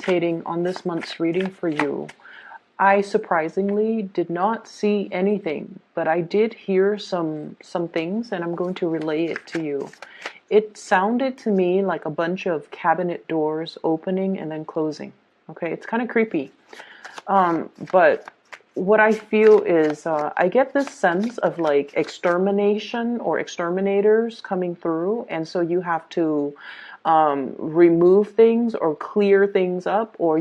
Meditating on this month's reading for you, I surprisingly did not see anything, but I did hear some things, and I'm going to relay it to you. It sounded to me like a bunch of cabinet doors opening and then closing. Okay, it's kind of creepy. But what I feel is I get this sense of like extermination or exterminators coming through, and so you have to remove things or clear things up, or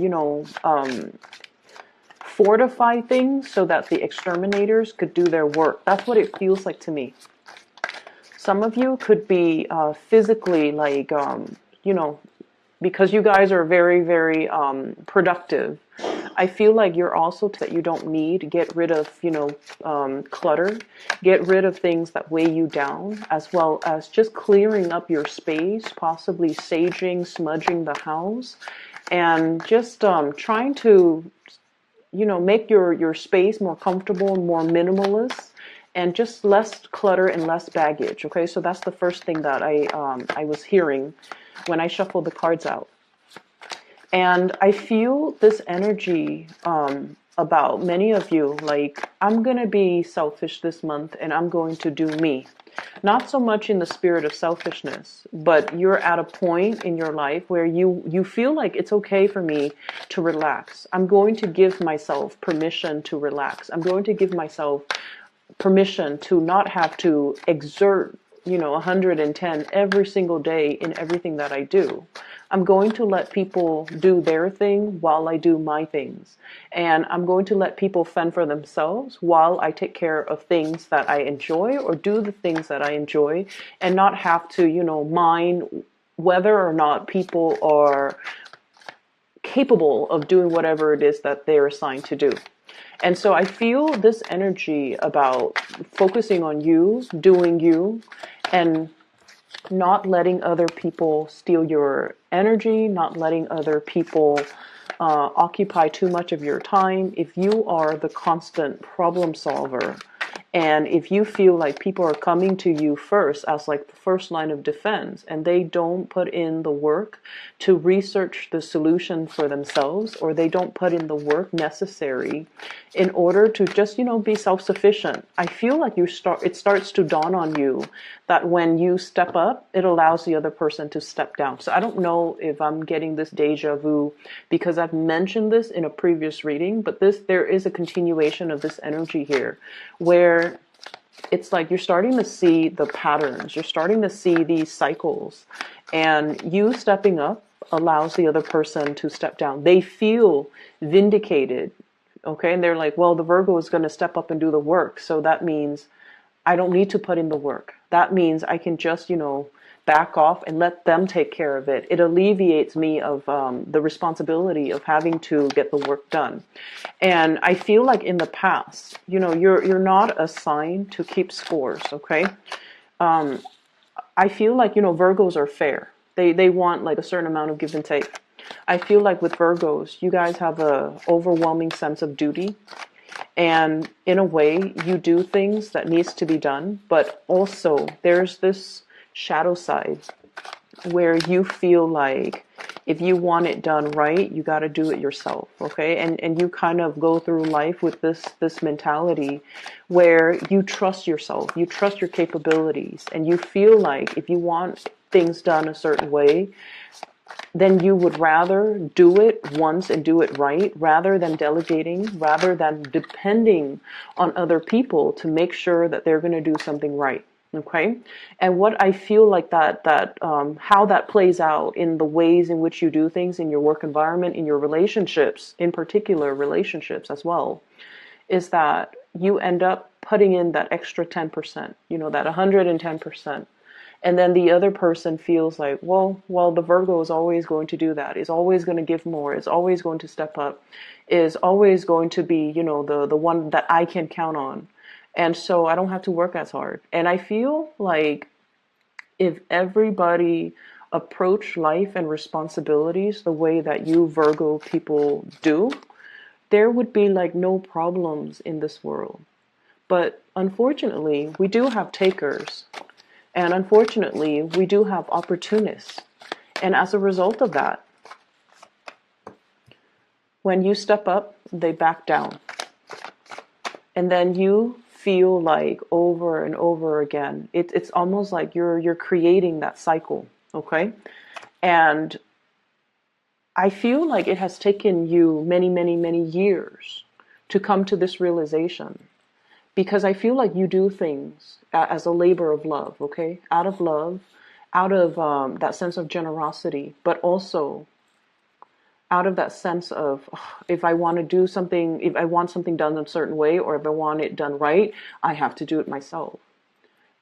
fortify things so that the exterminators could do their work. That's what it feels like to me. Some of you could be physically like because you guys are very, very productive. I feel like you're also that you don't need. Get rid of, clutter. Get rid of things that weigh you down, as well as just clearing up your space, possibly saging, smudging the house, and just trying to, make your space more comfortable, more minimalist, and just less clutter and less baggage. Okay, so that's the first thing that I was hearing when I shuffled the cards out. And I feel this energy about many of you, like, I'm going to be selfish this month and I'm going to do me. Not so much in the spirit of selfishness, but you're at a point in your life where you feel like it's okay for me to relax. I'm going to give myself permission to relax. I'm going to give myself permission to not have to exert 110 every single day in everything that I do. I'm going to let people do their thing while I do my things. And I'm going to let people fend for themselves while I take care of things that I enjoy or do the things that I enjoy, and not have to, mind whether or not people are capable of doing whatever it is that they're assigned to do. And so I feel this energy about focusing on you, doing you, and not letting other people steal your energy, not letting other people occupy too much of your time. If you are the constant problem solver, and if you feel like people are coming to you first as like the first line of defense, and they don't put in the work to research the solution for themselves, or they don't put in the work necessary in order to just, be self-sufficient, I feel like it starts to dawn on you that when you step up, it allows the other person to step down. So I don't know if I'm getting this deja vu because I've mentioned this in a previous reading, but there is a continuation of this energy here where it's like you're starting to see the patterns, you're starting to see these cycles, and you stepping up allows the other person to step down. They feel vindicated, okay? And they're like, well, the Virgo is going to step up and do the work, so that means I don't need to put in the work. That means I can just, back off and let them take care of it. It alleviates me of the responsibility of having to get the work done. And I feel like in the past, you're not assigned to keep scores, okay? I feel like, Virgos are fair. They want like a certain amount of give and take. I feel like with Virgos, you guys have a overwhelming sense of duty. And in a way, you do things that needs to be done, but also there's this shadow side where you feel like if you want it done right, you got to do it yourself, okay? And you kind of go through life with this mentality where you trust yourself, you trust your capabilities, and you feel like if you want things done a certain way, then you would rather do it once and do it right, rather than delegating, rather than depending on other people to make sure that they're going to do something right. Okay. And what I feel like how that plays out in the ways in which you do things in your work environment, in your relationships, in particular relationships as well, is that you end up putting in that extra 10%, that 110%. And then the other person feels like, well, the Virgo is always going to do that, is always going to give more, is always going to step up, is always going to be, the one that I can count on. And so I don't have to work as hard. And I feel like if everybody approached life and responsibilities the way that you Virgo people do, there would be like no problems in this world. But unfortunately, we do have takers. And unfortunately, we do have opportunists. And as a result of that, When you step up, they back down. And then you feel like over and over again, it's almost like you're creating that cycle, okay? And I feel like it has taken you many, many, many years to come to this realization, because I feel like you do things as a labor of love, okay? Out of love, out of that sense of generosity, but also out of that sense of, "Ugh, if I want to do something, if I want something done a certain way, or if I want it done right, I have to do it myself."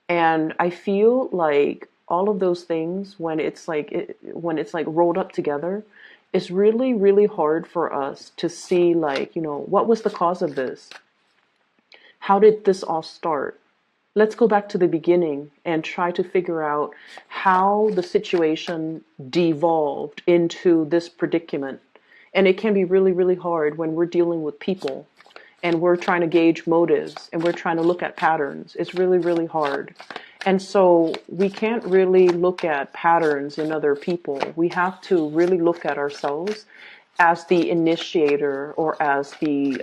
And I feel like all of those things, when it's like rolled up together, it's really, really hard for us to see, like, what was the cause of this? How did this all start? Let's go back to the beginning and try to figure out how the situation devolved into this predicament. And it can be really, really hard when we're dealing with people and we're trying to gauge motives and we're trying to look at patterns. It's really, really hard. And so we can't really look at patterns in other people. We have to really look at ourselves as the initiator, or as the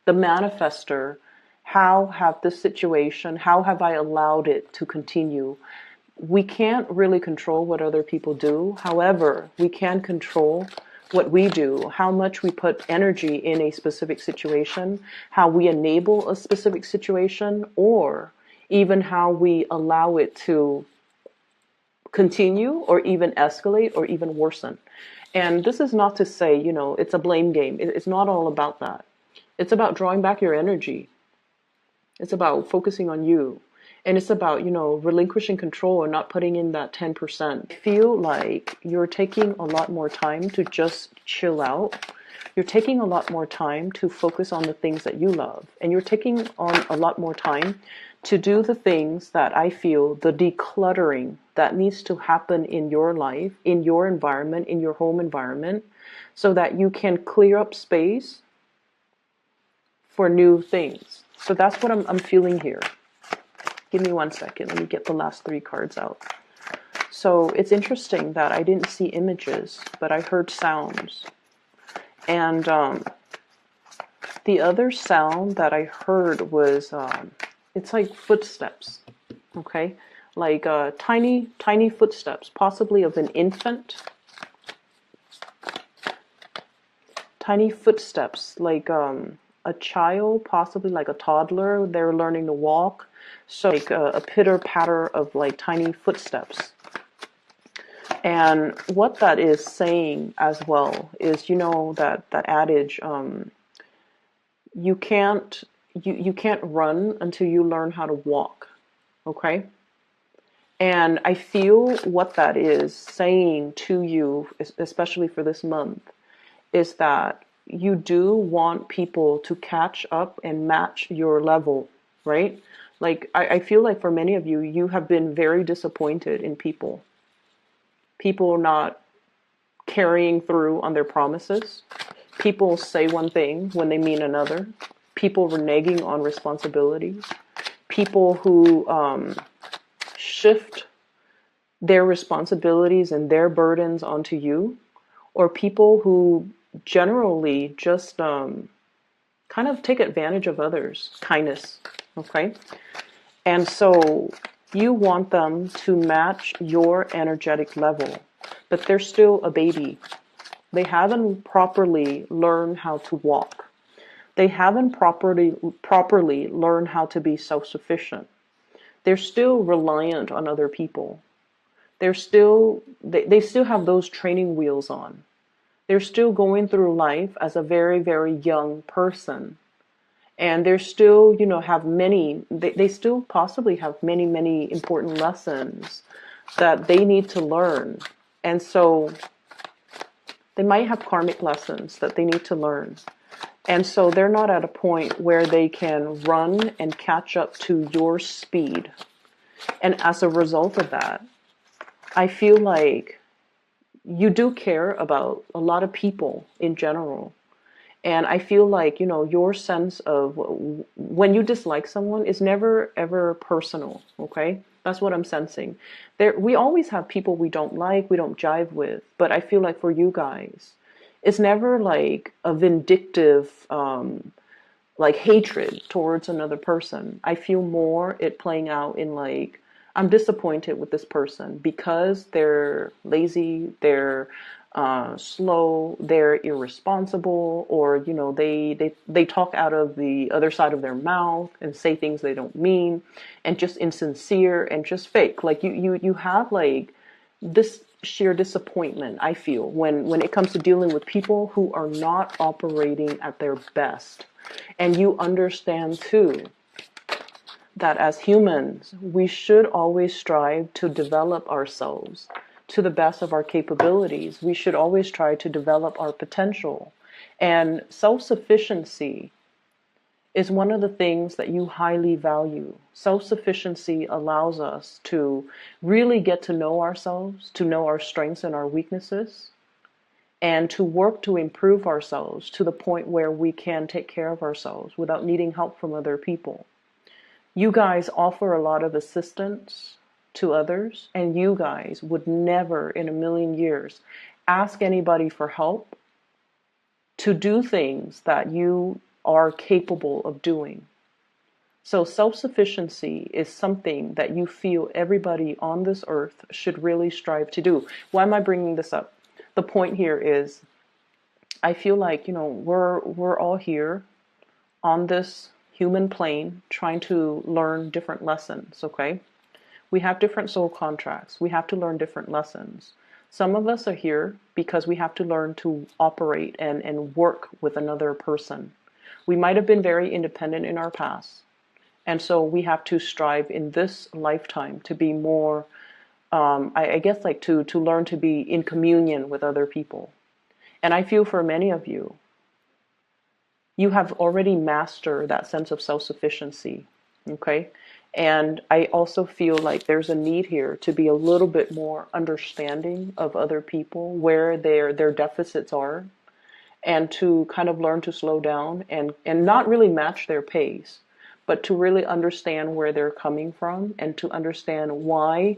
manifester. How have this situation, how have I allowed it to continue? We can't really control what other people do. However, we can control what we do, how much we put energy in a specific situation, how we enable a specific situation, or even how we allow it to continue, or even escalate, or even worsen. And this is not to say, it's a blame game. It's not all about that. It's about drawing back your energy. It's about focusing on you. And it's about, relinquishing control and not putting in that 10%. I feel like you're taking a lot more time to just chill out. You're taking a lot more time to focus on the things that you love. And you're taking on a lot more time to do the things that I feel, the decluttering that needs to happen in your life, in your environment, in your home environment, so that you can clear up space for new things. So that's what I'm feeling here. Give me 1 second. Let me get the last 3 cards out. So it's interesting that I didn't see images, but I heard sounds. And the other sound that I heard was, it's like footsteps, okay? Like tiny, tiny footsteps, possibly of an infant. Tiny footsteps, like a child, possibly like a toddler. They're learning to walk. So like a pitter patter of like tiny footsteps. And what that is saying as well is, that adage, you can't run until you learn how to walk. Okay? And I feel what that is saying to you, especially for this month, is that you do want people to catch up and match your level, right? Like, I feel like for many of you, you have been very disappointed in people. People not carrying through on their promises. People say one thing when they mean another. People reneging on responsibilities. People who shift their responsibilities and their burdens onto you. Or people who generally just kind of take advantage of others. Kindness, okay? And so you want them to match your energetic level, but they're still a baby. They haven't properly learned how to walk. They haven't properly learned how to be self-sufficient. They're still reliant on other people. They still have those training wheels on. They're still going through life as a very, very young person. And they're still, have many, they still possibly have many, many important lessons that they need to learn. And so they might have karmic lessons that they need to learn. And so they're not at a point where they can run and catch up to your speed. And as a result of that, I feel like you do care about a lot of people in general. And I feel like, your sense of when you dislike someone is never, ever personal, okay? That's what I'm sensing. We always have people we don't like, we don't jive with. But I feel like for you guys, It's never like a vindictive, like hatred towards another person. I feel more it playing out in like, I'm disappointed with this person because they're lazy, they're slow, they're irresponsible, or they talk out of the other side of their mouth and say things they don't mean, and just insincere and just fake. Like you have like this sheer disappointment, I feel, when it comes to dealing with people who are not operating at their best. And you understand too that as humans, we should always strive to develop ourselves to the best of our capabilities. We should always try to develop our potential. And self-sufficiency is one of the things that you highly value. Self-sufficiency allows us to really get to know ourselves, to know our strengths and our weaknesses, and to work to improve ourselves to the point where we can take care of ourselves without needing help from other people. You guys offer a lot of assistance to others, and you guys would never in a million years ask anybody for help to do things that you are capable of doing. So self-sufficiency is something that you feel everybody on this earth should really strive to do. Why am I bringing this up? The point here is, I feel like, we're all here on this human plane trying to learn different lessons, okay? We have different soul contracts. We have to learn different lessons. Some of us are here because we have to learn to operate and work with another person. We might have been very independent in our past. And so we have to strive in this lifetime to be more, I guess, like to learn to be in communion with other people. And I feel for many of you, you have already mastered that sense of self-sufficiency, okay? And I also feel like there's a need here to be a little bit more understanding of other people, where their deficits are, and to kind of learn to slow down and not really match their pace, but to really understand where they're coming from and to understand why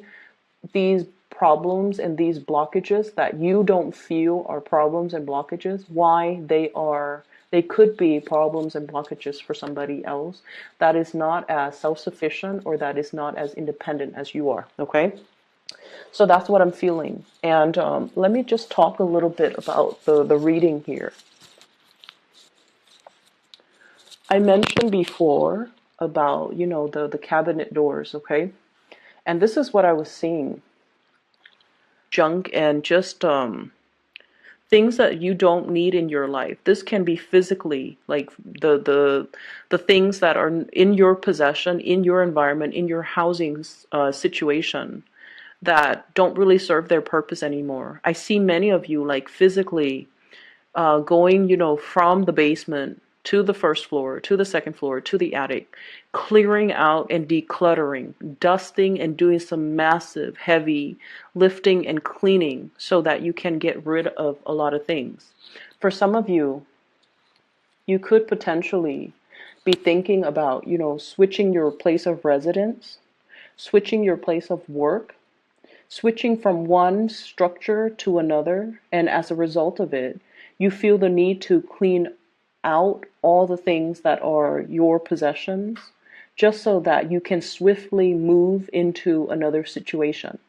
these problems and these blockages that you don't feel are problems and blockages, why they could be problems and blockages for somebody else that is not as self-sufficient or that is not as independent as you are, okay? So that's what I'm feeling. And let me just talk a little bit about the reading here. I mentioned before about, the cabinet doors, okay? And this is what I was seeing. Junk and just things that you don't need in your life. This can be physically, like the things that are in your possession, in your environment, in your housing situation, that don't really serve their purpose anymore. I see many of you like physically going, from the basement to the first floor, to the second floor, to the attic, clearing out and decluttering, dusting and doing some massive, heavy lifting and cleaning so that you can get rid of a lot of things. For some of you, you could potentially be thinking about, switching your place of residence, switching your place of work, switching from one structure to another, and as a result of it, you feel the need to clean out all the things that are your possessions, just so that you can swiftly move into another situation.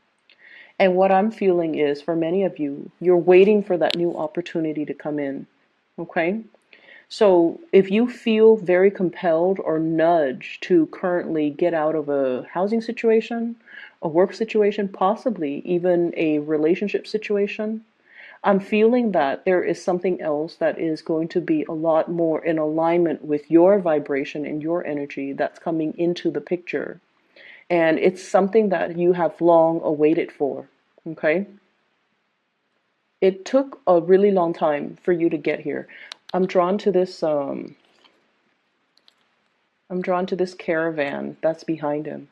And what I'm feeling is, for many of you, you're waiting for that new opportunity to come in, okay? So if you feel very compelled or nudged to currently get out of a housing situation, a work situation, possibly even a relationship situation, I'm feeling that there is something else that is going to be a lot more in alignment with your vibration and your energy that's coming into the picture. And it's something that you have long awaited for, okay? It took a really long time for you to get here. I'm drawn to this caravan that's behind him.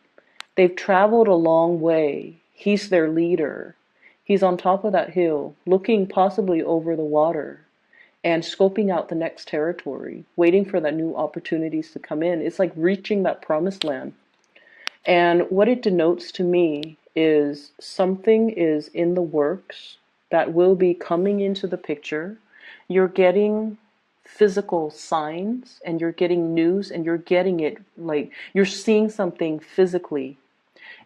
They've traveled a long way. He's their leader. He's on top of that hill, looking possibly over the water and scoping out the next territory, waiting for that new opportunities to come in. It's like reaching that promised land. And what it denotes to me is something is in the works that will be coming into the picture. you're getting physical signs and you're getting news and you're getting it like you're seeing something physically.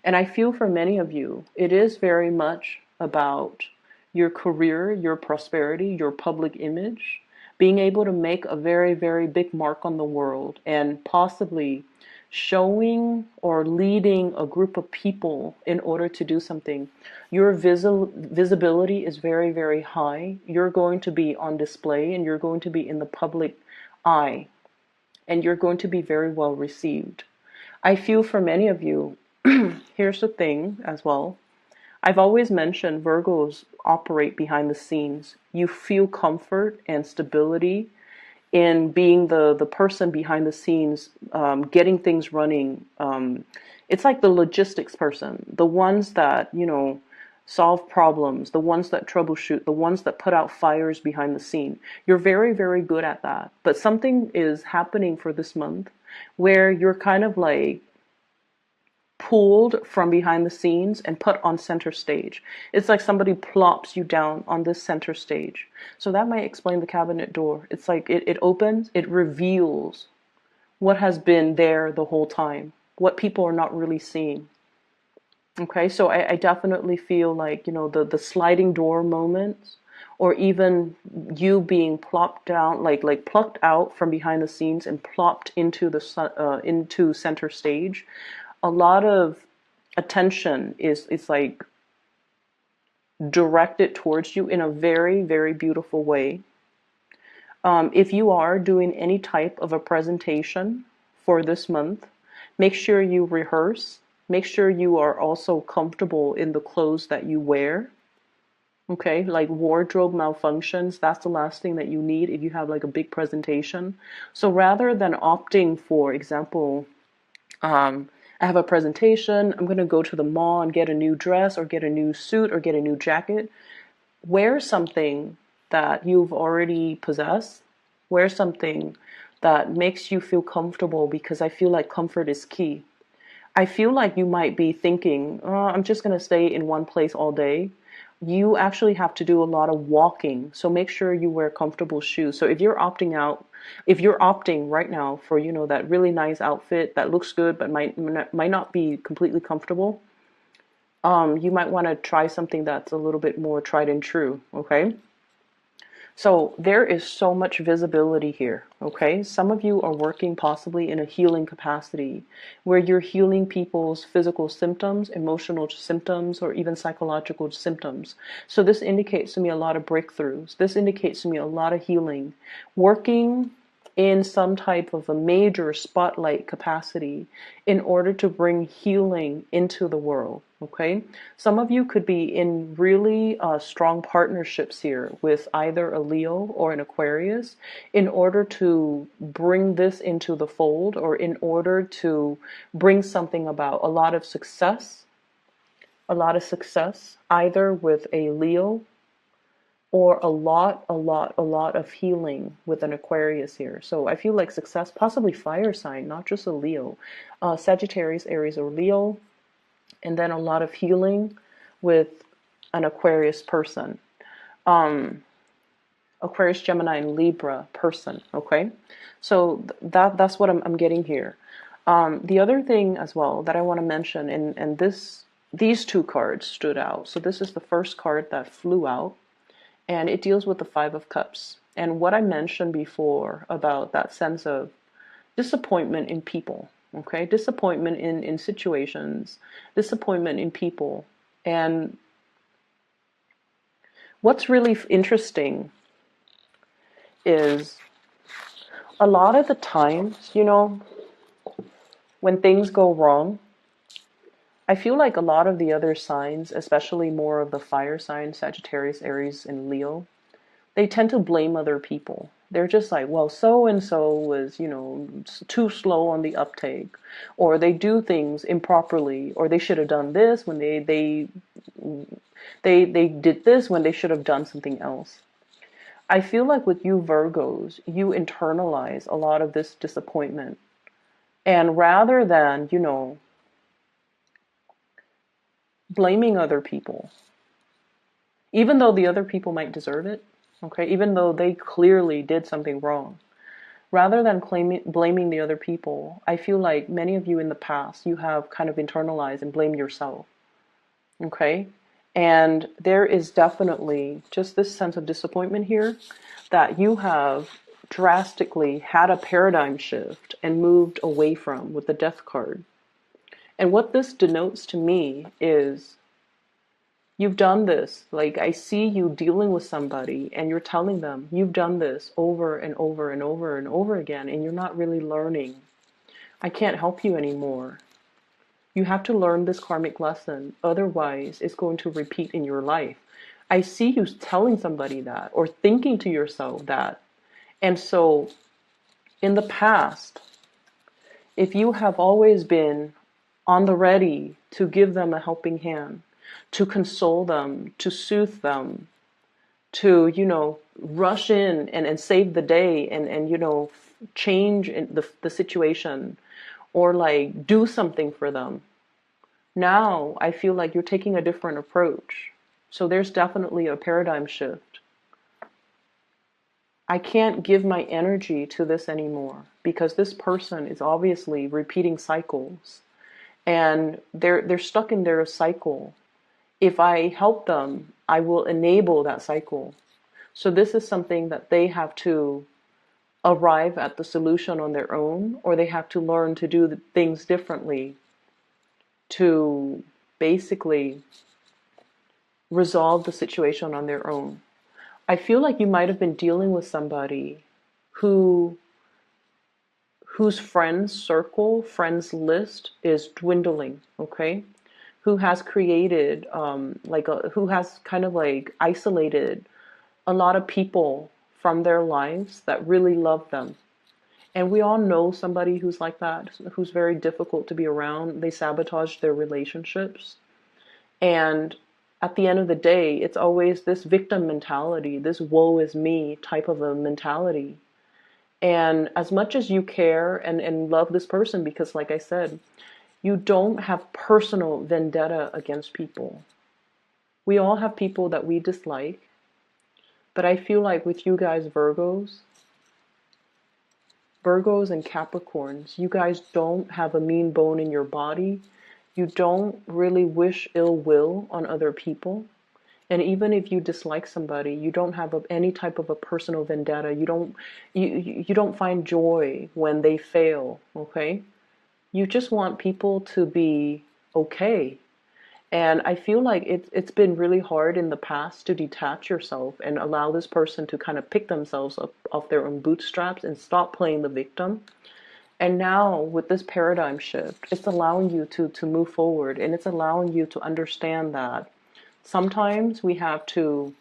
And I feel for many of you, it is very much about your career, your prosperity, your public image, being able to make a very, very big mark on the world and possibly showing or leading a group of people in order to do something. Your visibility is very, very high. You're going to be on display and you're going to be in the public eye and you're going to be very well received. I feel for many of you, here's the thing as well. I've always mentioned Virgos operate behind the scenes. You feel comfort and stability in being the person behind the scenes, getting things running. It's like the logistics person, the ones that, solve problems, the ones that troubleshoot, the ones that put out fires behind the scene. You're very, very good at that. But something is happening for this month where you're kind of like pulled from behind the scenes and put on center stage. It's like somebody plops you down on this center stage. So that might explain the cabinet door. It's like it opens, it reveals what has been there the whole time, what people are not really seeing. Okay, so I definitely feel like, the sliding door moments, or even you being plopped down, like plucked out from behind the scenes and plopped into into center stage. A lot of attention is like directed towards you in a very, very beautiful way. If you are doing any type of a presentation for this month, make sure you rehearse. Make sure you are also comfortable in the clothes that you wear. Okay, like wardrobe malfunctions, that's the last thing that you need if you have like a big presentation. So rather than opting for example, I have a presentation, I'm going to go to the mall and get a new dress or get a new suit or get a new jacket. Wear something that you've already possessed. Wear something that makes you feel comfortable, because I feel like comfort is key. I feel like you might be thinking, oh, I'm just going to stay in one place all day. You actually have to do a lot of walking. So make sure you wear comfortable shoes. So if you're opting right now for, that really nice outfit that looks good but might not be completely comfortable, you might want to try something that's a little bit more tried and true, okay? So there is so much visibility here, okay? Some of you are working possibly in a healing capacity where you're healing people's physical symptoms, emotional symptoms, or even psychological symptoms. So this indicates to me a lot of breakthroughs. This indicates to me a lot of healing. Working in some type of a major spotlight capacity in order to bring healing into the world, okay? Some of you could be in really strong partnerships here with either a Leo or an Aquarius in order to bring this into the fold, or in order to bring something about. A lot of success, either with a Leo, or a lot of healing with an Aquarius here. So I feel like success, possibly fire sign, not just a Leo. Sagittarius, Aries, or Leo. And then a lot of healing with an Aquarius person. Aquarius, Gemini, and Libra person, okay? So that's what I'm getting here. The other thing as well that I want to mention, and these two cards stood out. So this is the first card that flew out, and it deals with the Five of Cups. And what I mentioned before about that sense of disappointment in people, okay? Disappointment in situations, disappointment in people. And what's really interesting is a lot of the times, when things go wrong, I feel like a lot of the other signs, especially more of the fire signs, Sagittarius, Aries, and Leo, they tend to blame other people. They're just like, well, so-and-so was, too slow on the uptake, or they do things improperly, or they should have done this when they did this when they should have done something else. I feel like with you Virgos, you internalize a lot of this disappointment. And rather than, blaming other people, even though the other people might deserve it, Okay, even though they clearly did something wrong. Rather than blaming the other people, I feel like many of you in the past, you have kind of internalized and blamed yourself. Okay? And there is definitely just this sense of disappointment here that you have drastically had a paradigm shift and moved away from with the death card. And what this denotes to me is you've done this. Like, I see you dealing with somebody and you're telling them you've done this over and over and over and over again, and you're not really learning. I can't help you anymore. You have to learn this karmic lesson. Otherwise, it's going to repeat in your life. I see you telling somebody that or thinking to yourself that. And so, in the past, if you have always been on the ready to give them a helping hand, to console them, to soothe them, to, rush in and save the day and change the situation or like do something for them. Now I feel like you're taking a different approach. So there's definitely a paradigm shift. I can't give my energy to this anymore because this person is obviously repeating cycles and they're stuck in their cycle. If I help them, I will enable that cycle. So this is something that they have to arrive at the solution on their own, or they have to learn to do the things differently to basically resolve the situation on their own. I feel like you might have been dealing with somebody whose friends circle, friends list is dwindling, okay? Who has created, who has kind of like isolated a lot of people from their lives that really love them. And we all know somebody who's like that, who's very difficult to be around. They sabotage their relationships. And at the end of the day, it's always this victim mentality, this woe is me type of a mentality. And as much as you care and love this person, because like I said, you don't have personal vendetta against people. We all have people that we dislike. But I feel like with you guys, Virgos and Capricorns, you guys don't have a mean bone in your body. You don't really wish ill will on other people. And even if you dislike somebody, you don't have any type of a personal vendetta. You don't find joy when they fail, okay? You just want people to be okay. And I feel like it's been really hard in the past to detach yourself and allow this person to kind of pick themselves up off their own bootstraps and stop playing the victim. And now with this paradigm shift, it's allowing you to move forward, and it's allowing you to understand that sometimes we have to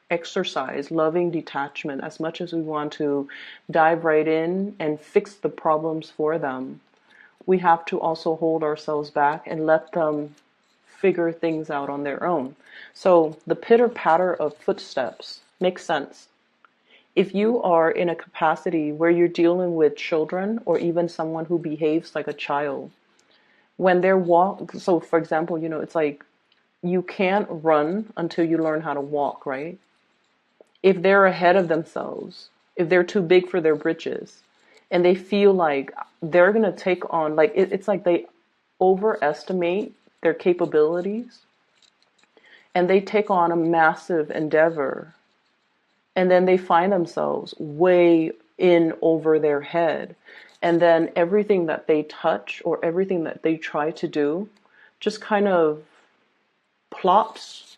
exercise loving detachment as much as we want to dive right in and fix the problems for them. We have to also hold ourselves back and let them figure things out on their own. So the pitter patter of footsteps makes sense. If you are in a capacity where you're dealing with children or even someone who behaves like a child, when they're so for example, it's like you can't run until you learn how to walk, right? If they're ahead of themselves, if they're too big for their britches, and they feel like they're going to take on, like it's like they overestimate their capabilities and they take on a massive endeavor, and then they find themselves way in over their head, and then everything that they touch or everything that they try to do just kind of plops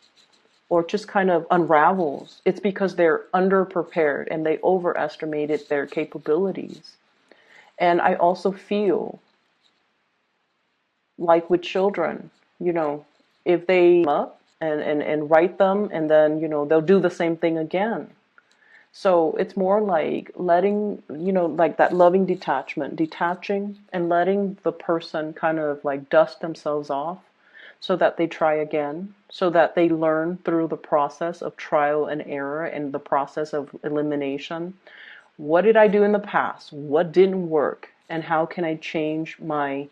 or just kind of unravels. It's because they're underprepared and they overestimated their capabilities. And I also feel like with children, if they up and write them, and then, they'll do the same thing again. So it's more like letting, like that loving detachment, detaching and letting the person kind of like dust themselves off so that they try again, so that they learn through the process of trial and error and the process of elimination. What did I do in the past? What didn't work? And how can I change my,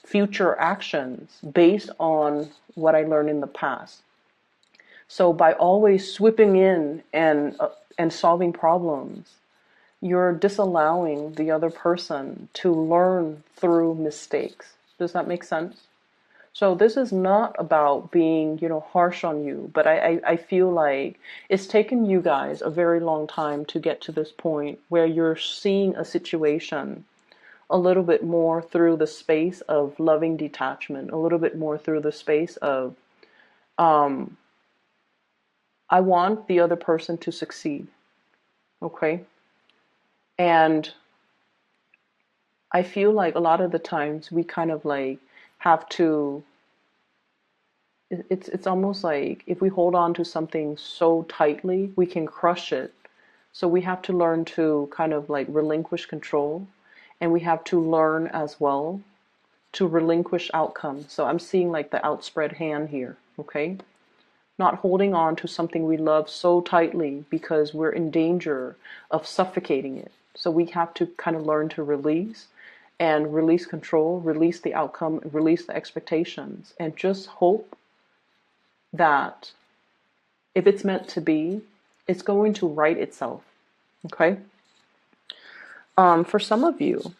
future actions based on what I learned in the past? So by always swooping in and solving problems, you're disallowing the other person to learn through mistakes. Does that make sense? So this is not about being, harsh on you, but I feel like it's taken you guys a very long time to get to this point where you're seeing a situation a little bit more through the space of loving detachment, a little bit more through the space of, um, I want the other person to succeed, okay? And I feel like a lot of the times we kind of like have to, it's almost like if we hold on to something so tightly, we can crush it. So we have to learn to kind of like relinquish control, and we have to learn as well to relinquish outcomes. So I'm seeing like the outspread hand here, okay? Not holding on to something we love so tightly because we're in danger of suffocating it. So we have to kind of learn to release and release control, release the outcome, release the expectations, and just hope that if it's meant to be, it's going to right itself. Okay? For some of you,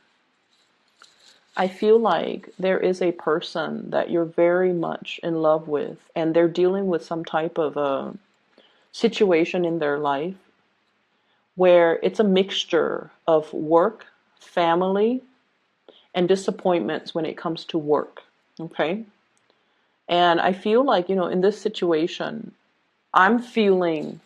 I feel like there is a person that you're very much in love with, and they're dealing with some type of a situation in their life where it's a mixture of work, family, and disappointments when it comes to work. Okay? And I feel like, in this situation, I'm feeling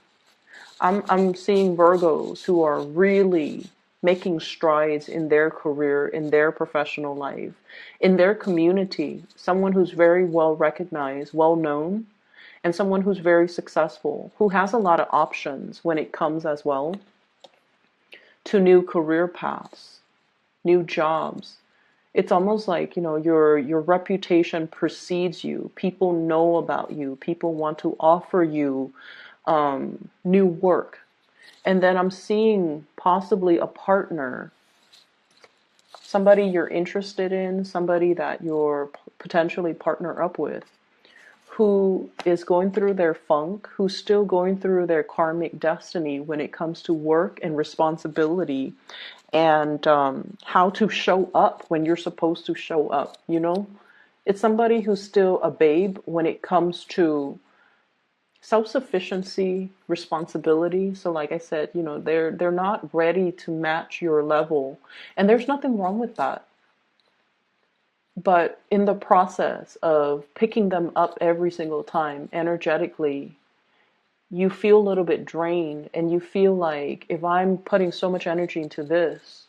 I'm seeing Virgos who are really making strides in their career, in their professional life, in their community. Someone who's very well recognized, well known, and someone who's very successful, who has a lot of options when it comes as well to new career paths, new jobs. It's almost like, your reputation precedes you. People know about you. People want to offer you new work. And then I'm seeing possibly a partner, somebody you're interested in, somebody that you're potentially partner up with, who is going through their funk, who's still going through their karmic destiny when it comes to work and responsibility and how to show up when you're supposed to show up, It's somebody who's still a babe when it comes to self-sufficiency, responsibility. So like I said, they're not ready to match your level. And there's nothing wrong with that. But in the process of picking them up every single time energetically, you feel a little bit drained and you feel like if I'm putting so much energy into this,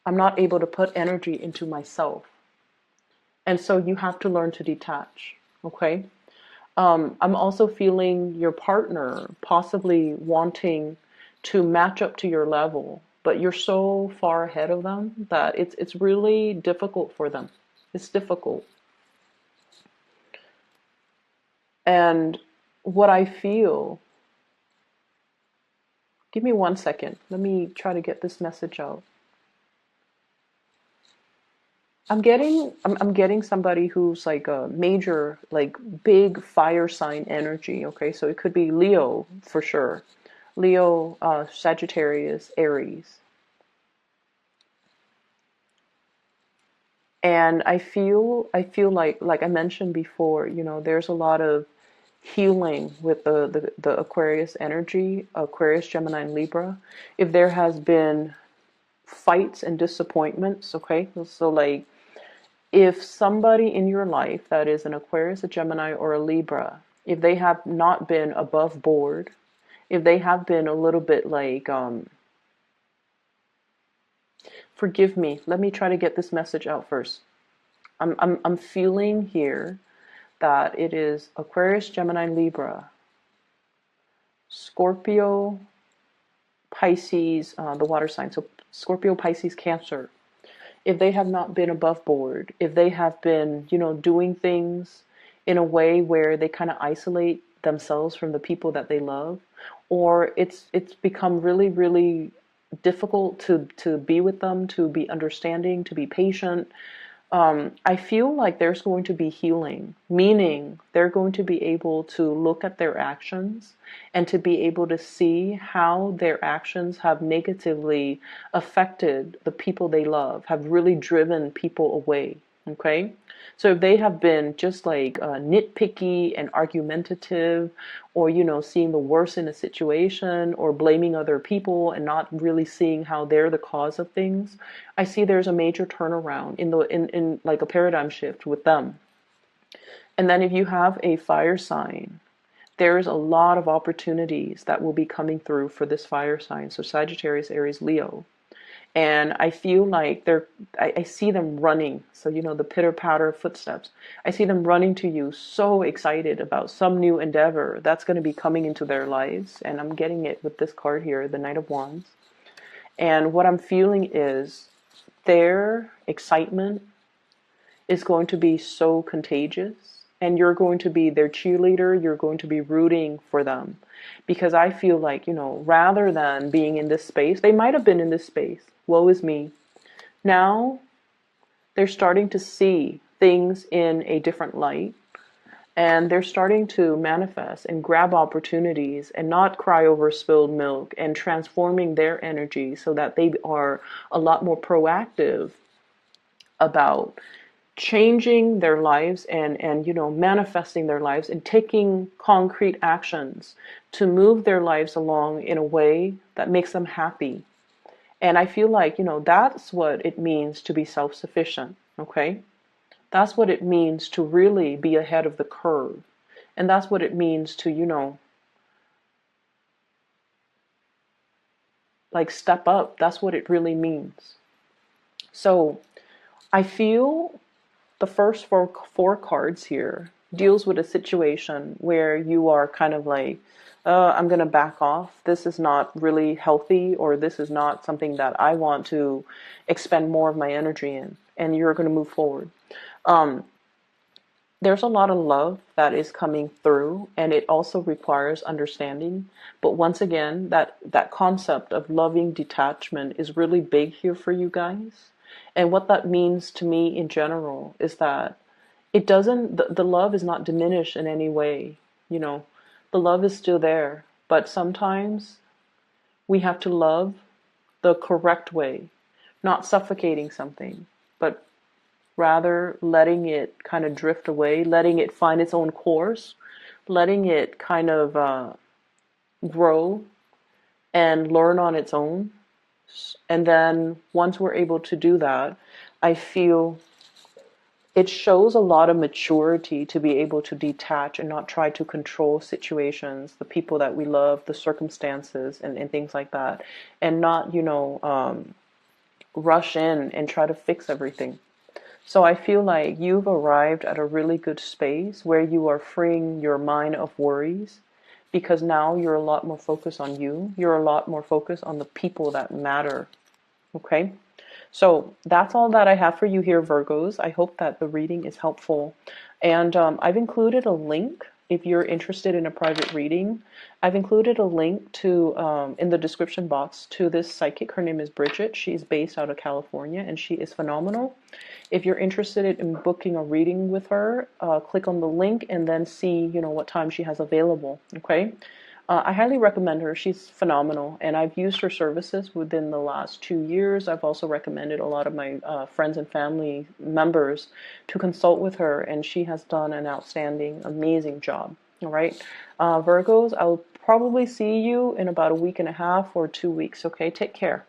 I'm not able to put energy into myself. And so you have to learn to detach, okay? I'm also feeling your partner possibly wanting to match up to your level, but you're so far ahead of them that it's really difficult for them. It's difficult. And what I feel, give me 1 second. Let me try to get this message out. I'm getting somebody who's like a major, like big fire sign energy, okay? So it could be Leo for sure. Leo, Sagittarius, Aries. And I feel like I mentioned before, there's a lot of healing with the Aquarius energy, Aquarius, Gemini, and Libra. If there has been fights and disappointments, okay? So like if somebody in your life that is an Aquarius, a Gemini, or a Libra, if they have not been above board, if they have been a little bit like, forgive me, let me try to get this message out first. I'm feeling here that it is Aquarius, Gemini, Libra, Scorpio, Pisces, the water sign. So Scorpio, Pisces, Cancer. If they have not been above board, if they have been, doing things in a way where they kind of isolate themselves from the people that they love, or it's become really, really difficult to be with them, to be understanding, to be patient, I feel like there's going to be healing, meaning they're going to be able to look at their actions and to be able to see how their actions have negatively affected the people they love, have really driven people away. Okay? So if they have been just like nitpicky and argumentative, or, seeing the worst in a situation, or blaming other people and not really seeing how they're the cause of things, I see there's a major turnaround in like a paradigm shift with them. And then if you have a fire sign, there's a lot of opportunities that will be coming through for this fire sign. So Sagittarius, Aries, Leo. And I feel like I see them running. So, the pitter patter footsteps. I see them running to you, so excited about some new endeavor that's going to be coming into their lives. And I'm getting it with this card here, the Knight of Wands. And what I'm feeling is their excitement is going to be so contagious. And you're going to be their cheerleader. You're going to be rooting for them. Because I feel like, rather than being in this space, they might have been in this space. Woe is me. Now they're starting to see things in a different light. And they're starting to manifest and grab opportunities and not cry over spilled milk, and transforming their energy so that they are a lot more proactive about changing their lives and manifesting their lives and taking concrete actions to move their lives along in a way that makes them happy. And I feel like, that's what it means to be self-sufficient, okay? That's what it means to really be ahead of the curve. And that's what it means to, like step up. That's what it really means. So I feel the first four cards here deals with a situation where you are kind of like, I'm going to back off. This is not really healthy, or this is not something that I want to expend more of my energy in. And you're going to move forward. There's a lot of love that is coming through, and it also requires understanding. But once again, that concept of loving detachment is really big here for you guys. And what that means to me in general is that it doesn't, the love is not diminished in any way. The love is still there, but sometimes we have to love the correct way, not suffocating something, but rather letting it kind of drift away, letting it find its own course, letting it kind of grow and learn on its own. And then once we're able to do that, I feel it shows a lot of maturity to be able to detach and not try to control situations, the people that we love, the circumstances, and things like that. And not, rush in and try to fix everything. So I feel like you've arrived at a really good space where you are freeing your mind of worries, because now you're a lot more focused on you. You're a lot more focused on the people that matter. Okay? So that's all that I have for you here, Virgos. I hope that the reading is helpful. And I've included a link if you're interested in a private reading. I've included a link to in the description box to this psychic. Her name is Bridget. She's based out of California, and she is phenomenal. If you're interested in booking a reading with her, click on the link and then see, what time she has available. Okay. I highly recommend her. She's phenomenal, and I've used her services within the last 2 years. I've also recommended a lot of my friends and family members to consult with her, and she has done an outstanding, amazing job. All right, Virgos, I'll probably see you in about a week and a half or 2 weeks. Okay, take care.